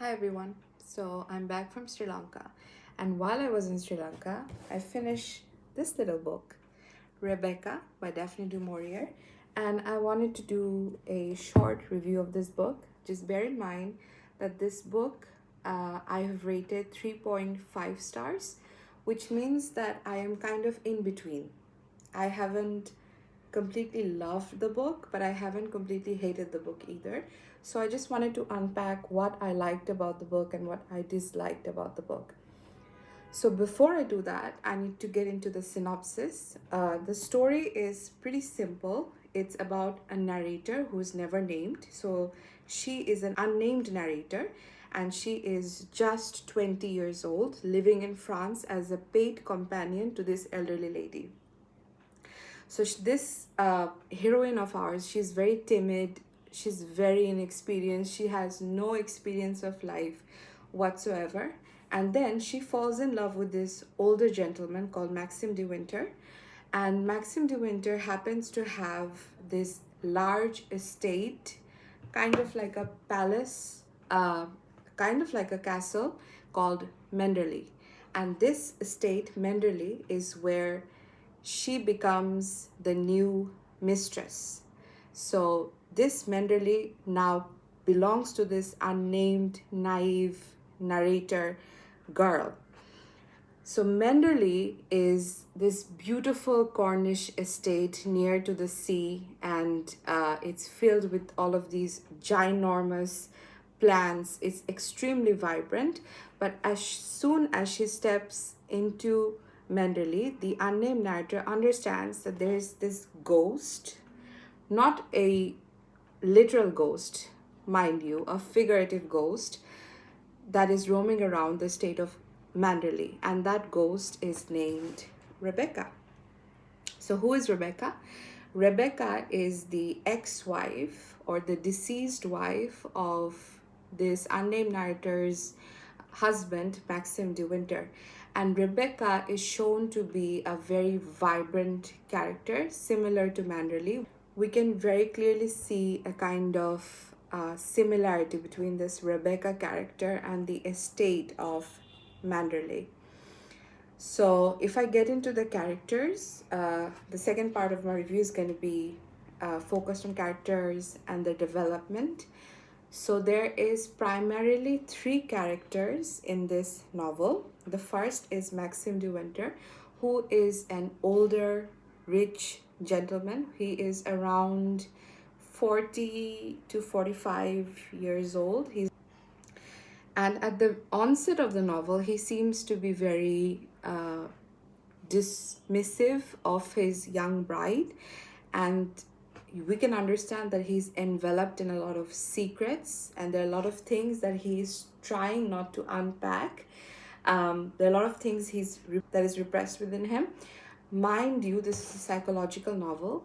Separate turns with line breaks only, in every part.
Hi everyone. So I'm back from Sri Lanka, and while I was in Sri Lanka, I finished this little book, Rebecca by Daphne du Maurier, and I wanted to do a short review of this book. Just bear in mind that this book I have rated 3.5 stars, which means that I am kind of in between. I haven't completely loved the book, but I haven't completely hated the book either. So I just wanted to unpack what I liked about the book and what I disliked about the book. So before I do that, I need to get into the synopsis. The story is pretty simple. It's about a narrator who's never named. So she is an unnamed narrator and she is just 20 years old, living in France as a paid companion to this elderly lady. So this heroine of ours, she's very timid, she's very inexperienced, she has no experience of life whatsoever. And then she falls in love with this older gentleman called Maxime de Winter. And Maxime de Winter happens to have this large estate, kind of like a palace, kind of like a castle called Menderley. And this estate, Menderley, is where she becomes the new mistress. So this Menderley now belongs to this unnamed, naive narrator girl. So Menderley is this beautiful Cornish estate near to the sea, and it's filled with all of these ginormous plants. It's extremely vibrant, but as soon as she steps into Menderley, the unnamed narrator understands that there is this ghost, not a literal ghost, mind you, a figurative ghost that is roaming around the state of Manderley, and that ghost is named Rebecca. So, who is Rebecca? Rebecca is the ex wife or the deceased wife of this unnamed narrator's husband, Maxime de Winter. And Rebecca is shown to be a very vibrant character, similar to Manderley. We can very clearly see a kind of similarity between this Rebecca character and the estate of Manderley. So, if I get into the characters, the second part of my review is going to be focused on characters and their development. So, there is primarily three characters in this novel. The first is Maxime de Winter, who is an older, rich gentleman. He is around 40 to 45 years old. And at the onset of the novel, he seems to be very dismissive of his young bride, and we can understand that he's enveloped in a lot of secrets, and there are a lot of things that he's trying not to unpack. There are a lot of things that is repressed within him. Mind you, this is a psychological novel.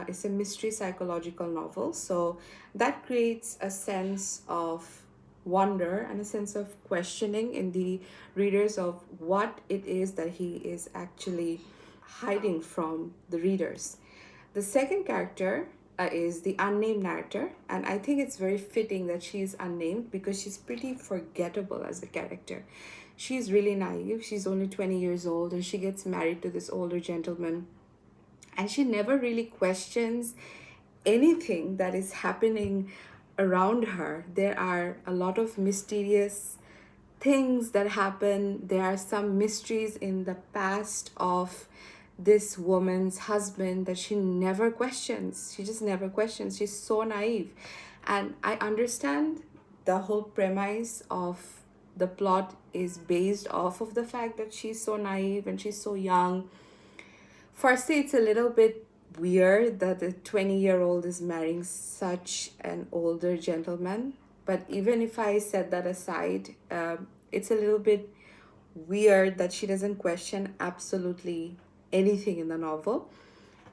It's a mystery psychological novel, so that creates a sense of wonder and a sense of questioning in the readers of what it is that he is actually hiding from the readers. The second character is the unnamed narrator, and I think it's very fitting that she is unnamed because she's pretty forgettable as a character. She's really naive. She's only 20 years old and she gets married to this older gentleman, and she never really questions anything that is happening around her. There are a lot of mysterious things that happen. There are some mysteries in the past of this woman's husband that she never questions. She just never questions. She's so naive. And I understand the whole premise of the plot is based off of the fact that she's so naive and she's so young. Firstly, it's a little bit weird that a 20-year-old is marrying such an older gentleman. But even if I set that aside, it's a little bit weird that she doesn't question absolutely anything in the novel.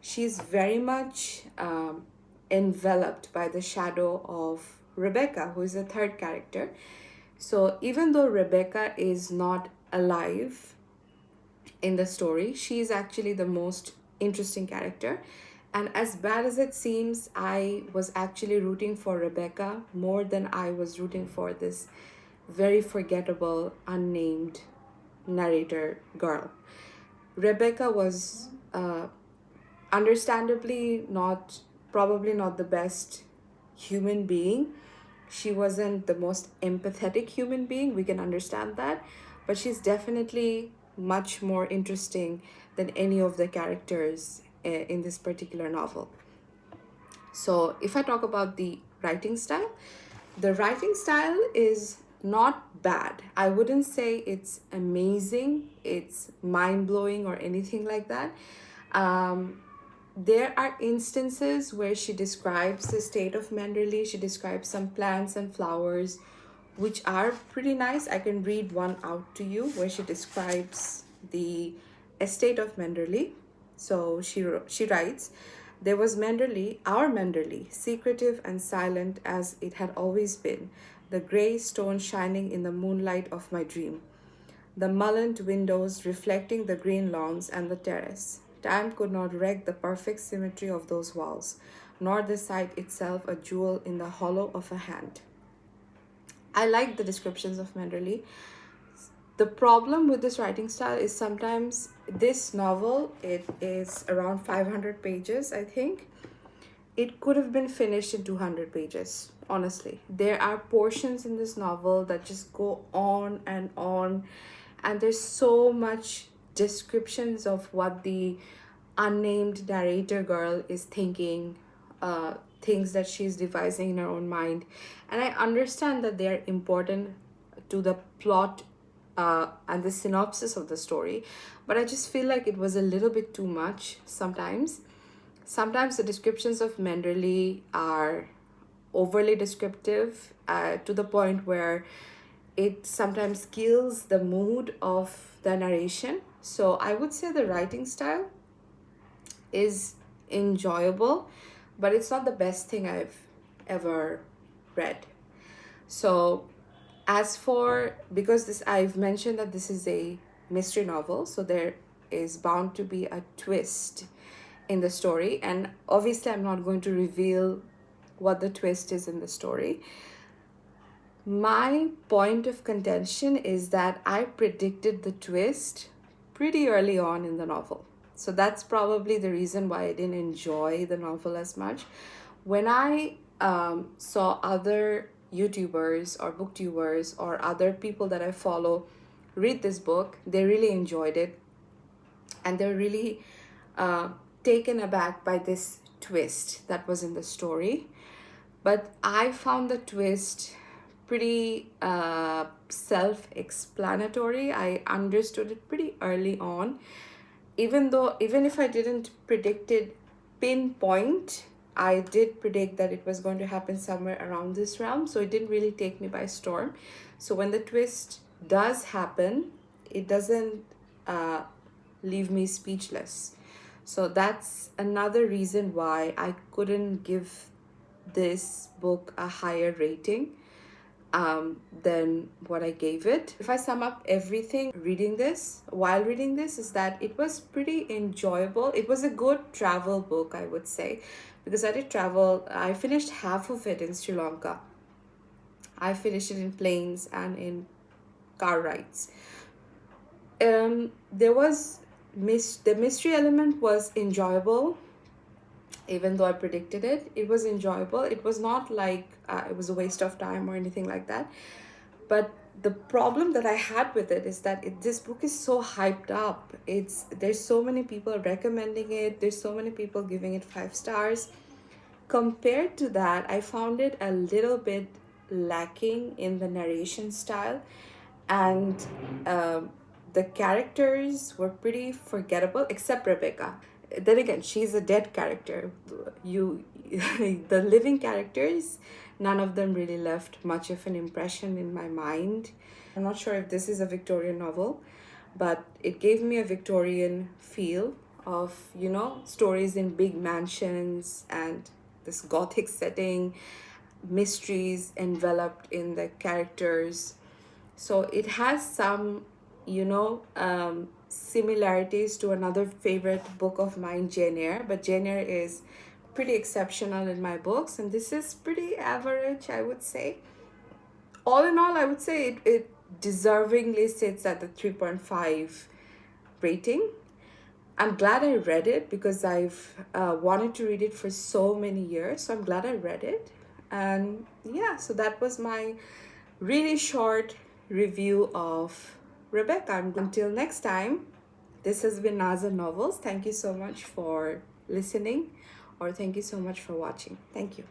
She's very much enveloped by the shadow of Rebecca, who is the third character. So even though Rebecca is not alive in the story, she is actually the most interesting character. And as bad as it seems, I was actually rooting for Rebecca more than I was rooting for this very forgettable, unnamed narrator girl. Rebecca was understandably not, probably not the best human being. She wasn't the most empathetic human being, we can understand that, but she's definitely much more interesting than any of the characters in this particular novel. So, if I talk about the writing style is not bad. I wouldn't say it's amazing, it's mind blowing, or anything like that. Um, there are instances where she describes the state of Manderley, she describes some plants and flowers, which are pretty nice. I can read one out to you where she describes the estate of Manderley. So she writes, there was Manderley, our Manderley, secretive and silent as it had always been, the grey stone shining in the moonlight of my dream, the mullioned windows reflecting the green lawns and the terrace. Time could not wreck the perfect symmetry of those walls, nor the site itself a jewel in the hollow of a hand. I like the descriptions of Manderley. The problem with this writing style is sometimes this novel, it is around 500 pages, I think. It could have been finished in 200 pages, honestly. There are portions in this novel that just go on, and there's so much descriptions of what the unnamed narrator girl is thinking, things that she's devising in her own mind. And I understand that they're important to the plot and the synopsis of the story, but I just feel like it was a little bit too much sometimes. Sometimes the descriptions of Manderley are overly descriptive to the point where it sometimes kills the mood of the narration. So I would say the writing style is enjoyable, but it's not the best thing I've ever read. So as for, because this, I've mentioned that this is a mystery novel, so there is bound to be a twist in the story, and obviously I'm not going to reveal what the twist is in the story. My point of contention is that I predicted the twist pretty early on in the novel. So that's probably the reason why I didn't enjoy the novel as much. When I saw other YouTubers or booktubers or other people that I follow read this book, they really enjoyed it, and they're really uh, taken aback by this twist that was in the story. But I found the twist pretty self-explanatory. I understood it pretty early on, even if I didn't predict it pinpoint, I did predict that it was going to happen somewhere around this realm, so it didn't really take me by storm. So when the twist does happen, it doesn't leave me speechless. So that's another reason why I couldn't give this book a higher rating than what I gave it. If I sum up everything while reading this, is that it was pretty enjoyable. It was a good travel book, I would say, because I did travel. I finished half of it in Sri Lanka. I finished it in planes and in car rides. There was the mystery element was enjoyable, even though I predicted it. It was enjoyable. It was not like it was a waste of time or anything like that. But the problem that I had with it is that this book is so hyped up. There's so many people recommending it. There's so many people giving it 5 stars. Compared to that, I found it a little bit lacking in the narration style, and the characters were pretty forgettable, except Rebecca. Then again, she's a dead character. The living characters, none of them really left much of an impression in my mind. I'm not sure if this is a Victorian novel, but it gave me a Victorian feel of, stories in big mansions and this gothic setting, mysteries enveloped in the characters. So it has some, similarities to another favorite book of mine, Jane Eyre. But Jane Eyre is pretty exceptional in my books, and this is pretty average, I would say. all in all, I would say it deservingly sits at the 3.5 rating. I'm glad I read it because I've wanted to read it for so many years. So I'm glad I read it. And yeah, so that was my really short review of Rebecca. Until next time, this has been Naza Novels. Thank you so much for listening, or thank you so much for watching. Thank you.